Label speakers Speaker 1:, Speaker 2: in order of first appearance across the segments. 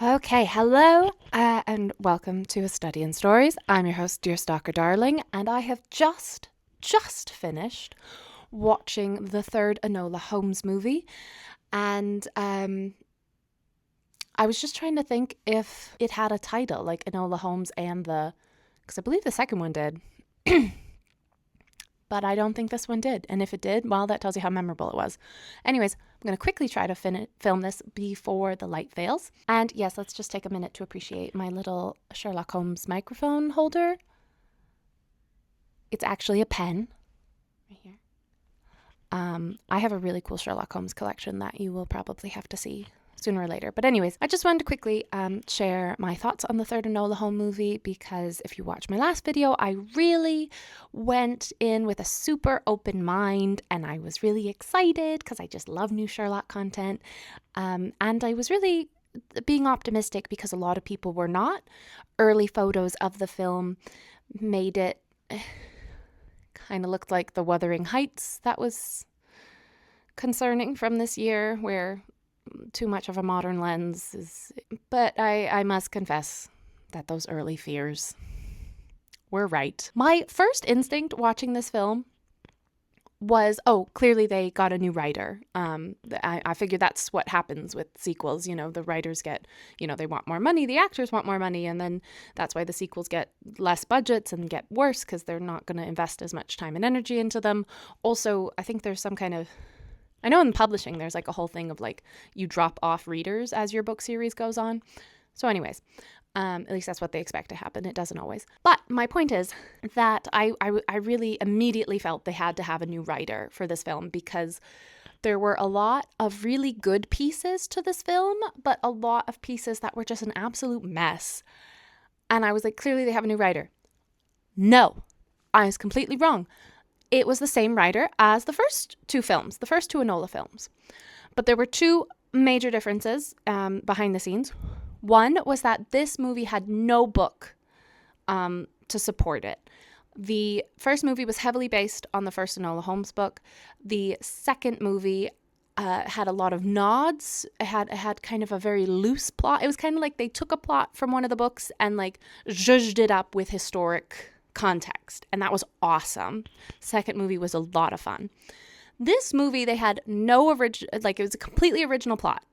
Speaker 1: Okay, hello and welcome to A Study in Stories. I'm your host, Dear Stalker Darling, and I have just finished watching the third Enola Holmes movie. And I was just trying to think if it had a title like Enola Holmes and because I believe the second one did. But I don't think this one did. And if it did, well, that tells you how memorable it was. Anyways, I'm going to quickly try to film this before the light fails. And yes, let's just take a minute to appreciate my little Sherlock Holmes microphone holder. It's actually a pen right here. I have a really cool Sherlock Holmes collection that you will probably have to see sooner or later. But anyways, I just wanted to quickly share my thoughts on the third Enola Holmes movie, because if you watch my last video, I really went in with a super open mind and I was really excited because I just love new Sherlock content. And I was really being optimistic because a lot of people were not. Early photos of the film made it kind of looked like the Wuthering Heights that was concerning from this year, where too much of a modern lens is. But I must confess that those early fears were right. My first instinct watching this film was, oh, clearly they got a new writer. I figured that's what happens with sequels. You know, the writers get, they want more money, the actors want more money, and then that's why the sequels get less budgets and get worse because they're not going to invest as much time and energy into them. Also, I think there's some kind of, I know in publishing there's like a whole thing of like you drop off readers as your book series goes on. So anyways, at least that's what they expect to happen. It doesn't always. But my point is that I really immediately felt they had to have a new writer for this film, because there were a lot of really good pieces to this film, but a lot of pieces that were just an absolute mess. And I was like, clearly they have a new writer. No, I was completely wrong. It was the same writer as the first two films, the first two Enola films. But there were two major differences behind the scenes. One was that this movie had no book to support it. The first movie was heavily based on the first Enola Holmes book. The second movie had a lot of nods. It had kind of a very loose plot. It was kind of like they took a plot from one of the books and like zhuzhed it up with historic context, and that was awesome. Second movie was a lot of fun. This movie, they had no original, like it was a completely original plot.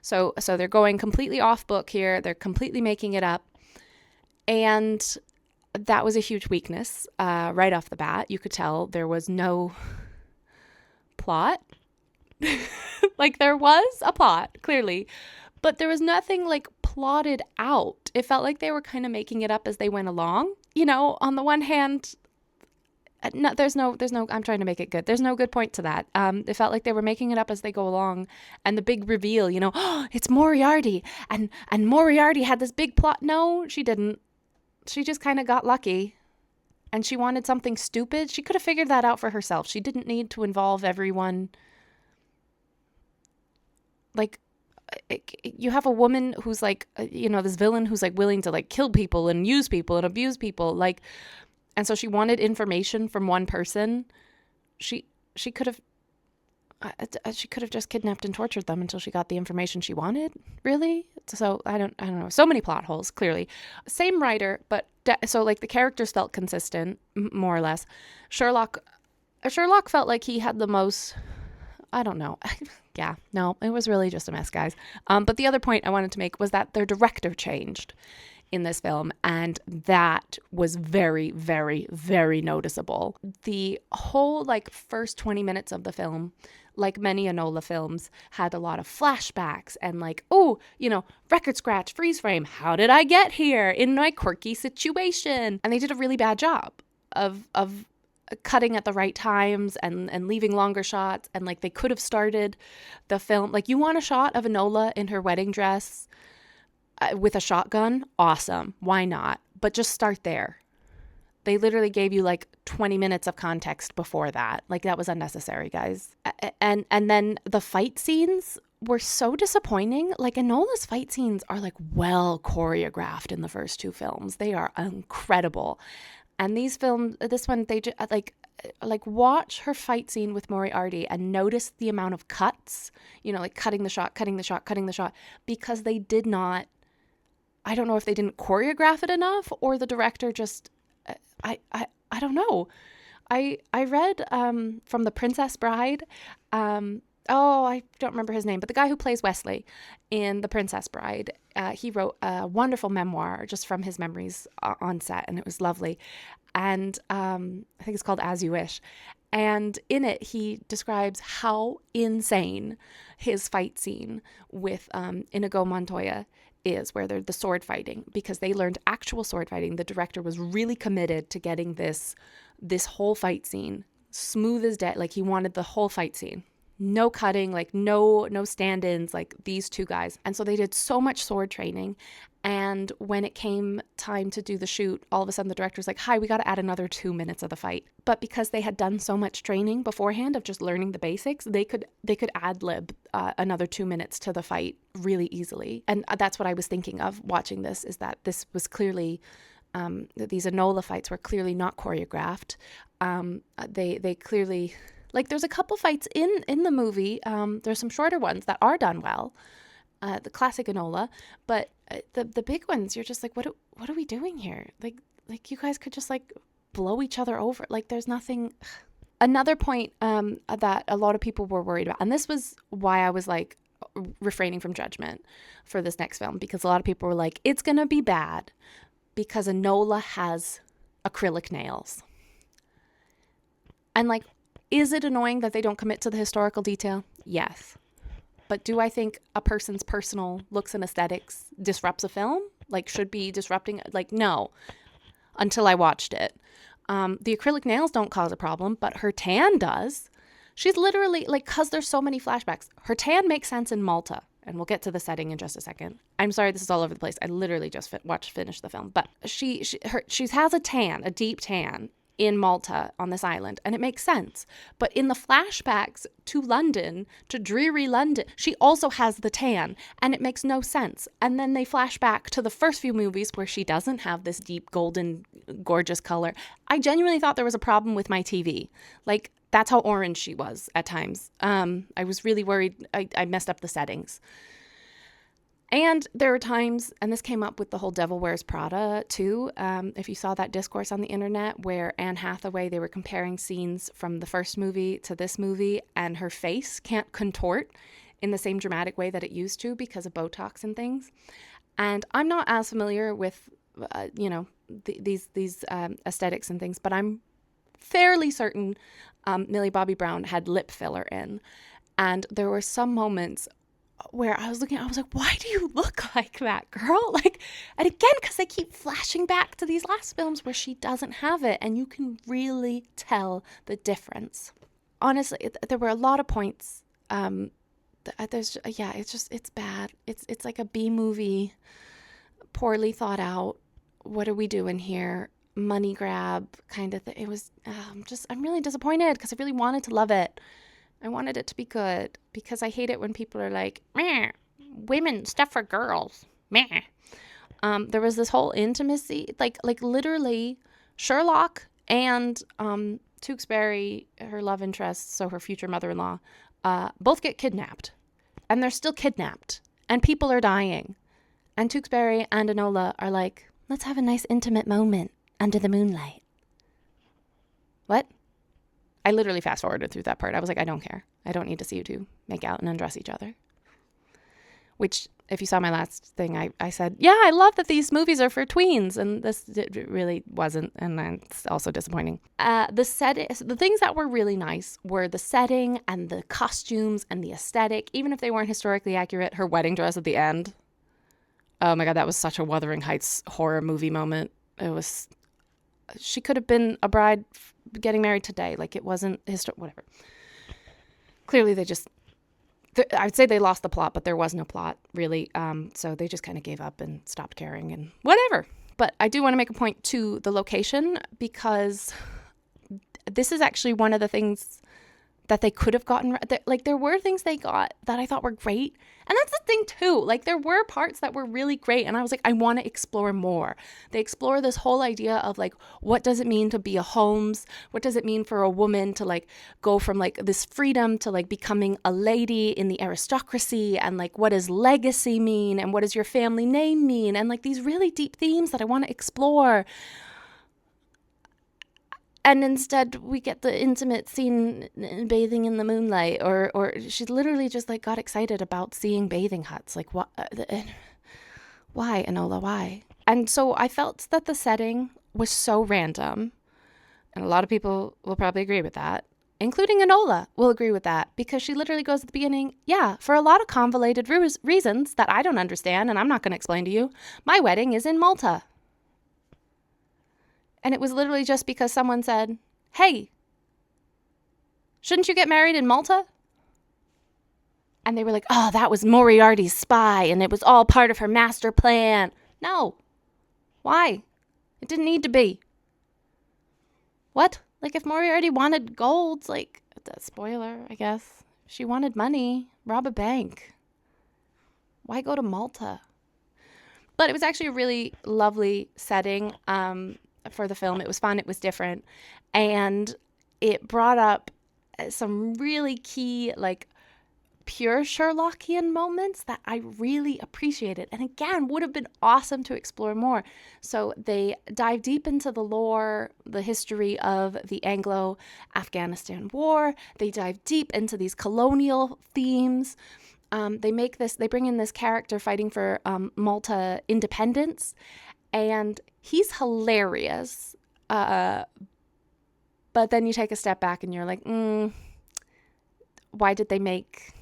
Speaker 1: So they're going completely off book here. They're completely making it up, and that was a huge weakness right off the bat. You could tell there was no plot. Like there was a plot, clearly, but there was nothing like plotted out. It felt like they were kind of making it up as they went along. On the one hand, no, there's no, I'm trying to make it good. There's no good point to that. It felt like they were making it up as they go along. And the big reveal, oh, it's Moriarty. And Moriarty had this big plot. No, she didn't. She just kind of got lucky. And she wanted something stupid. She could have figured that out for herself. She didn't need to involve everyone. Like, you have a woman who's like, this villain who's like willing to like kill people and use people and abuse people, like, and so she wanted information from one person. She could have just kidnapped and tortured them until she got the information she wanted. Really? So I don't know. So many plot holes. Clearly, same writer, but so like the characters felt consistent, more or less. Sherlock felt like he had the most. I don't know. Yeah, no, it was really just a mess, guys. But the other point I wanted to make was that their director changed in this film, and that was very, very, very noticeable. The whole like first 20 minutes of the film, like many Enola films, had a lot of flashbacks and like, oh, record scratch, freeze frame. How did I get here in my quirky situation? And they did a really bad job of cutting at the right times and leaving longer shots. And like they could have started the film, like you want a shot of Enola in her wedding dress with a shotgun? Awesome. Why not? But just start there. They literally gave you like 20 minutes of context before that. Like that was unnecessary, guys. And then the fight scenes were so disappointing. Like Enola's fight scenes are like well choreographed in the first two films. They are incredible. And this one, they just like watch her fight scene with Moriarty and notice the amount of cuts, like cutting the shot, because they did not I don't know if they didn't choreograph it enough or the director just, I don't know. I read from The Princess Bride, I don't remember his name, but the guy who plays Wesley in The Princess Bride, he wrote a wonderful memoir just from his memories on set, and it was lovely. And I think it's called As You Wish. And in it, he describes how insane his fight scene with Inigo Montoya is, where they're the sword fighting, because they learned actual sword fighting. The director was really committed to getting this whole fight scene smooth as dead. Like, he wanted the whole fight scene. No cutting, like no stand-ins, like these two guys. And so they did so much sword training. And when it came time to do the shoot, all of a sudden the director's like, hi, we got to add another 2 minutes of the fight. But because they had done so much training beforehand of just learning the basics, they could ad-lib another 2 minutes to the fight really easily. And that's what I was thinking of watching this, is that this was clearly, these Enola fights were clearly not choreographed. They clearly... Like, there's a couple fights in the movie. There's some shorter ones that are done well, the classic Enola. But the big ones, you're just like, what are we doing here? Like you guys could just like blow each other over. Like, there's nothing. Another point that a lot of people were worried about, and this was why I was like refraining from judgment for this next film, because a lot of people were like, it's gonna be bad because Enola has acrylic nails, and like. Is it annoying that they don't commit to the historical detail? Yes. But do I think a person's personal looks and aesthetics disrupts a film? Like, should be disrupting? Like, no. Until I watched it. The acrylic nails don't cause a problem, but her tan does. She's literally, like, because there's so many flashbacks, her tan makes sense in Malta. And we'll get to the setting in just a second. I'm sorry, this is all over the place. I literally just finished the film. But she has a tan, a deep tan, in Malta on this island, and it makes sense. But in the flashbacks to London, to dreary London, she also has the tan, and it makes no sense. And then they flash back to the first few movies where she doesn't have this deep golden gorgeous color. I genuinely thought there was a problem with my TV. Like, that's how orange she was at times. I was really worried I messed up the settings. And there were times, and this came up with the whole Devil Wears Prada too, if you saw that discourse on the internet where Anne Hathaway, they were comparing scenes from the first movie to this movie, and her face can't contort in the same dramatic way that it used to because of Botox and things. And I'm not as familiar with, these aesthetics and things, but I'm fairly certain Millie Bobby Brown had lip filler in. And there were some moments where I was looking, I was like, why do you look like that, girl? Like, and again, because they keep flashing back to these last films where she doesn't have it, and you can really tell the difference. Honestly, there were a lot of points. It's bad. It's like a B movie, poorly thought out. What are we doing here? Money grab kind of thing. It was. I'm really disappointed because I really wanted to love it. I wanted it to be good because I hate it when people are like, meh, women, stuff for girls, meh. There was this whole intimacy, like literally Sherlock and Tewksbury, her love interest, so her future mother-in-law, both get kidnapped. And they're still kidnapped. And people are dying. And Tewksbury and Enola are like, let's have a nice intimate moment under the moonlight. What? I literally fast forwarded through that part. I was like, I don't care. I don't need to see you two make out and undress each other. Which, if you saw my last thing, I said, yeah, I love that these movies are for tweens. And this really wasn't. And that's also disappointing. The things that were really nice were the setting and the costumes and the aesthetic. Even if they weren't historically accurate, her wedding dress at the end. Oh my God, that was such a Wuthering Heights horror movie moment. It was, she could have been a bride getting married today. Like, it wasn't whatever. Clearly I'd say they lost the plot, but there was no plot really. So they just kind of gave up and stopped caring and whatever. But I do want to make a point to the location, because this is actually one of the things that they could have gotten. Like, there were things they got that I thought were great. And that's the thing too. Like, there were parts that were really great. And I was like, I want to explore more. They explore this whole idea of like, what does it mean to be a Holmes? What does it mean for a woman to like go from like this freedom to like becoming a lady in the aristocracy? And like, what does legacy mean? And what does your family name mean? And like these really deep themes that I want to explore. And instead we get the intimate scene bathing in the moonlight, or she literally just like got excited about seeing bathing huts. Like, what? Why, Enola? Why? And so I felt that the setting was so random, and a lot of people will probably agree with that, including Enola will agree with that, because she literally goes at the beginning, yeah, for a lot of convoluted reasons that I don't understand and I'm not going to explain to you, my wedding is in Malta. And it was literally just because someone said, hey, shouldn't you get married in Malta? And they were like, oh, that was Moriarty's spy and it was all part of her master plan. No. Why? It didn't need to be. What? Like, if Moriarty wanted gold, like, spoiler, I guess. She wanted money, rob a bank. Why go to Malta? But it was actually a really lovely setting for the film. It was fun. It was different. And it brought up some really key, like, pure Sherlockian moments that I really appreciated. And again, would have been awesome to explore more. So they dive deep into the lore, the history of the Anglo-Afghanistan War. They dive deep into these colonial themes. They bring in this character fighting for Malta independence, and he's hilarious. But then you take a step back and you're like, why did they make,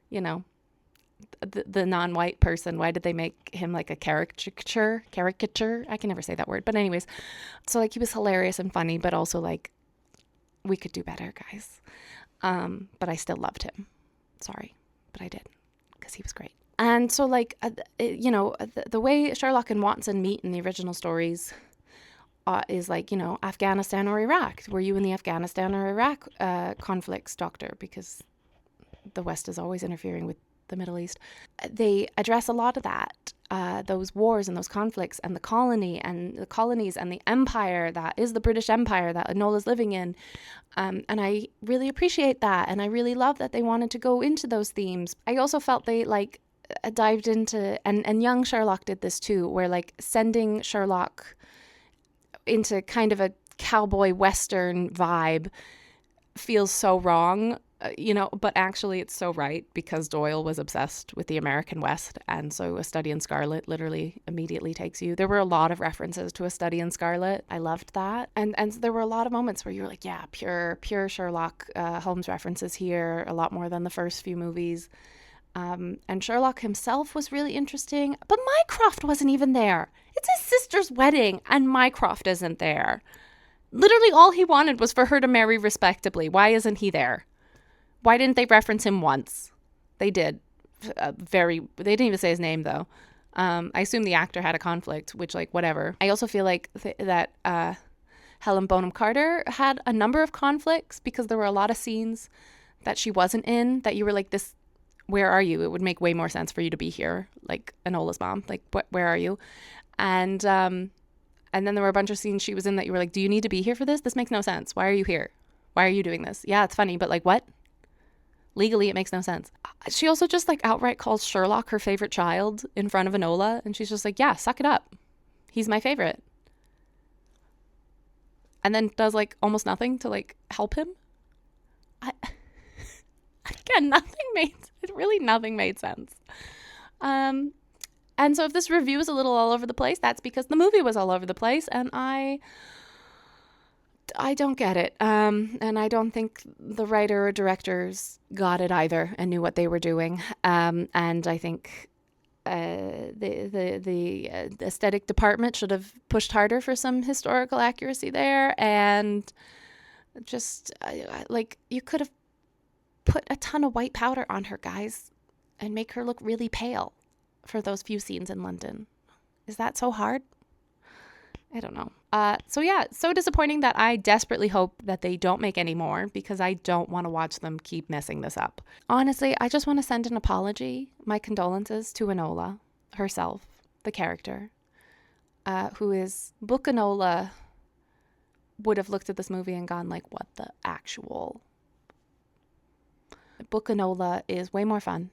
Speaker 1: the non-white person, why did they make him like a caricature? I can never say that word. But anyways, so like he was hilarious and funny, but also like we could do better, guys. But I still loved him. Sorry, but I did, because he was great. And so like, the way Sherlock and Watson meet in the original stories is like, Afghanistan or Iraq. Were you in the Afghanistan or Iraq conflicts, Doctor? Because the West is always interfering with the Middle East. They address a lot of that, those wars and those conflicts and the colonies and the empire that is the British Empire that Enola's living in. And I really appreciate that. And I really love that they wanted to go into those themes. I also felt they like dived into, and young Sherlock did this too, where like sending Sherlock into kind of a cowboy Western vibe feels so wrong. But actually it's so right, because Doyle was obsessed with the American West. And so A Study in Scarlet literally immediately takes you. There were a lot of references to A Study in Scarlet. I loved that. And there were a lot of moments where you were like, yeah, pure Sherlock Holmes references here, a lot more than the first few movies. And Sherlock himself was really interesting. But Mycroft wasn't even there. It's his sister's wedding and Mycroft isn't there. Literally all he wanted was for her to marry respectably. Why isn't he there? Why didn't they reference him once? They did. They didn't even say his name, though. I assume the actor had a conflict, which, like, whatever. I also feel like that Helen Bonham Carter had a number of conflicts, because there were a lot of scenes that she wasn't in that you were like, this, where are you? It would make way more sense for you to be here, like Enola's mom. Like, where are you? And then there were a bunch of scenes she was in that you were like, do you need to be here for this? This makes no sense. Why are you here? Why are you doing this? Yeah, it's funny, but like, what? Legally, it makes no sense. She also just like outright calls Sherlock her favorite child in front of Enola. And she's just like, yeah, suck it up. He's my favorite. And then does like almost nothing to like help him. Again, nothing made sense. And so if this review is a little all over the place, that's because the movie was all over the place. And I don't get it. And I don't think the writer or directors got it either and knew what they were doing. And I think the aesthetic department should have pushed harder for some historical accuracy there. And just like, you could have put a ton of white powder on her, guys, and make her look really pale for those few scenes in London. Is that so hard? I don't know. So yeah, so disappointing that I desperately hope that they don't make any more because I don't want to watch them keep messing this up. Honestly, I just want to send an apology, my condolences to Enola herself, the character, who is Book Enola would have looked at this movie and gone like, what the actual? Book Enola is way more fun.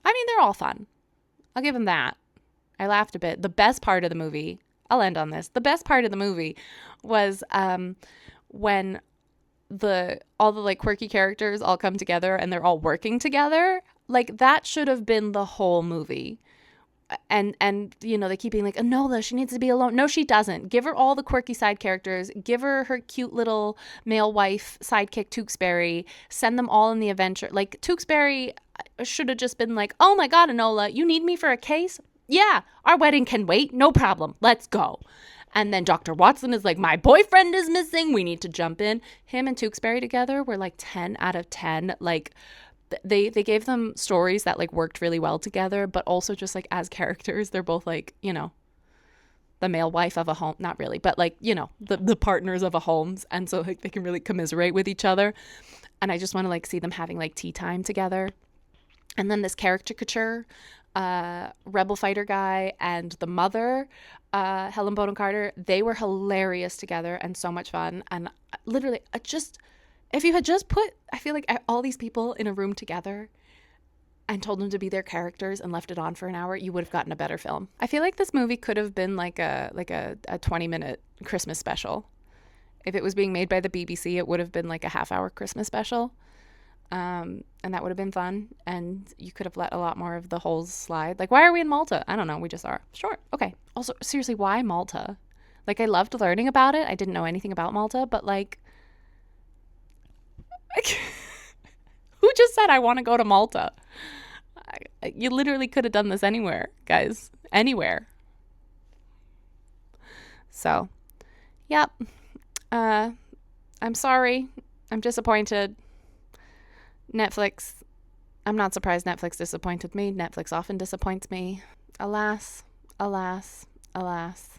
Speaker 1: I mean, they're all fun. I'll give them that. I laughed a bit. The best part of the movie, I'll end on this. The best part of the movie was when all the like quirky characters all come together and they're all working together. Like that should have been the whole movie. And you know, they keep being like, Enola, she needs to be alone. No, she doesn't. Give her all the quirky side characters. Give her cute little male wife sidekick Tewksbury. Send them all in the adventure. Like Tewksbury should have just been like, oh my God, Enola, you need me for a case? Yeah, our wedding can wait. No problem. Let's go. And then Dr. Watson is like, my boyfriend is missing. We need to jump in. Him and Tewksbury together were like 10 out of 10. Like, they gave them stories that like worked really well together, but also just like as characters, they're both like, you know, the male wife of a home, not really, but like, you know, the partners of a Holmes. And so like they can really commiserate with each other. And I just want to like see them having like tea time together. And then this caricature, rebel fighter guy and the mother, Helen Bonham Carter, they were hilarious together and so much fun. And literally, if you had just put, I feel like all these people in a room together and told them to be their characters and left it on for an hour, you would have gotten a better film. I feel like this movie could have been like a 20-minute Christmas special. If it was being made by the BBC, it would have been like a half-hour Christmas special. And that would have been fun. And you could have let a lot more of the holes slide. Like, why are we in Malta? I don't know. We just are. Sure. Okay. Also, seriously, why Malta? Like, I loved learning about it. I didn't know anything about Malta, but like, who just said I want to go to Malta? You literally could have done this anywhere, guys. Anywhere. So, yep. I'm sorry. I'm disappointed. Netflix. I'm not surprised Netflix disappointed me. Netflix often disappoints me. Alas, alas, alas.